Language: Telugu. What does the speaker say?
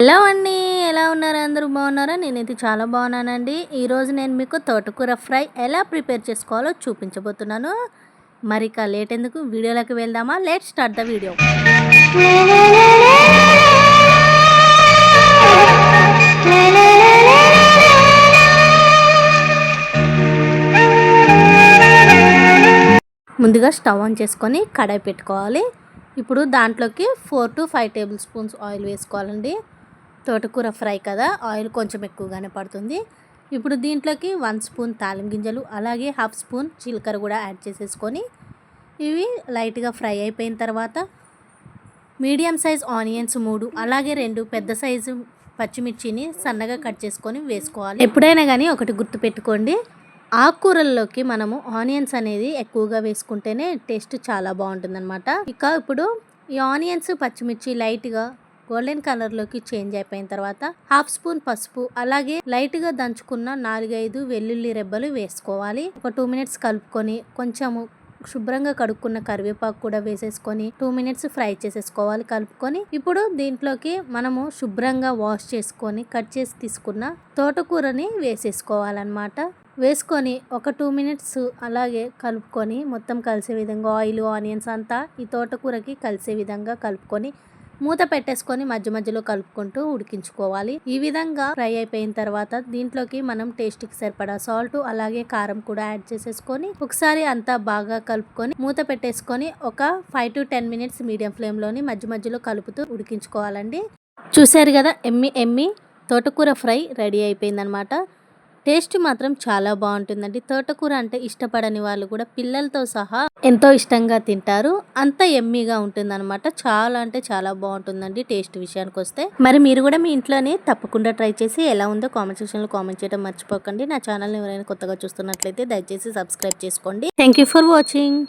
హలో అండి. ఎలా ఉన్నారు? అందరూ బాగున్నారా? నేనైతే చాలా బాగున్నానండి. ఈరోజు నేను మీకు తోటకూర ఫ్రై ఎలా ప్రిపేర్ చేసుకోవాలో చూపించబోతున్నాను. మరి ఇక లేట్ ఎందుకు, వీడియోలోకి వెళ్దామా? Let's start the video. ముందుగా స్టవ్ ఆన్ చేసుకొని కడాయి పెట్టుకోవాలి. ఇప్పుడు దాంట్లోకి 4 to 5 టేబుల్ స్పూన్స్ ఆయిల్ వేసుకోవాలండి. తోటకూర ఫ్రై కదా, ఆయిల్ కొంచెం ఎక్కువగానే పడుతుంది. ఇప్పుడు దీంట్లోకి 1 స్పూన్ తాలింపు గింజలు, అలాగే 1/2 స్పూన్ జీలకర్ర కూడా యాడ్ చేసేసుకొని ఇవి లైట్గా ఫ్రై అయిపోయిన తర్వాత మీడియం సైజ్ ఆనియన్స్ 3, అలాగే 2 పెద్ద సైజు పచ్చిమిర్చిని సన్నగా కట్ చేసుకొని వేసుకోవాలి. ఎప్పుడైనా కానీ ఒకటి గుర్తుపెట్టుకోండి, ఆకుకూరల్లోకి మనము ఆనియన్స్ అనేది ఎక్కువగా వేసుకుంటేనే టేస్ట్ చాలా బాగుంటుందన్నమాట. ఇప్పుడు ఈ ఆనియన్స్ పచ్చిమిర్చి లైట్గా గోల్డెన్ కలర్లోకి చేంజ్ అయిపోయిన తర్వాత 1/2 స్పూన్ పసుపు, అలాగే లైట్గా దంచుకున్న 4-5 వెల్లుల్లి రెబ్బలు వేసుకోవాలి. ఒక 2 మినిట్స్ కలుపుకొని కొంచెము శుభ్రంగా కడుక్కున్న కరివేపాకు కూడా వేసేసుకొని 2 మినిట్స్ ఫ్రై చేసేసుకోవాలి కలుపుకొని. ఇప్పుడు దీంట్లోకి మనము శుభ్రంగా వాష్ చేసుకొని కట్ చేసి తీసుకున్న తోటకూరని వేసేసుకోవాలన్నమాట. వేసుకొని ఒక 2 మినిట్స్ అలాగే కలుపుకొని మొత్తం కలిసే విధంగా ఆయిల్ ఆనియన్స్ అంతా ఈ తోటకూరకి కలిసే విధంగా కలుపుకొని మూత పెట్టేసుకొని మధ్య మధ్యలో కలుపుకుంటూ ఉడికించుకోవాలి. ఈ విధంగా ఫ్రై అయిపోయిన తర్వాత దీంట్లోకి మనం టేస్ట్కి సరిపడా సాల్ట్, అలాగే కారం కూడా యాడ్ చేసేసుకొని ఒకసారి అంతా బాగా కలుపుకొని మూత పెట్టేసుకొని ఒక 5 to 10 మినిట్స్ మీడియం ఫ్లేమ్లోని మధ్య మధ్యలో కలుపుతూ ఉడికించుకోవాలండి. చూసారు కదా, ఎమ్మి తోటకూర ఫ్రై రెడీ అయిపోయిందనమాట. టేస్ట్ మాత్రం చాలా బాగుంటుందండి. తోటకూర అంటే ఇష్టపడని వాళ్ళు కూడా పిల్లలతో సహా ఎంతో ఇష్టంగా తింటారు. అంత ఎమ్మీగా ఉంటుందన్నమాట. చాలా అంటే చాలా బాగుంటుందండి టేస్ట్ విషయానికి వస్తే. మరి మీరు కూడా మీ ఇంట్లోనే తప్పకుండా ట్రై చేసి ఎలా ఉందో కామెంట్ సెక్షన్లో కామెంట్ చేయడం మర్చిపోకండి. నా ఛానల్ని ఎవరైనా కొత్తగా చూస్తున్నట్లయితే దయచేసి సబ్స్క్రైబ్ చేసుకోండి. Thank you for watching.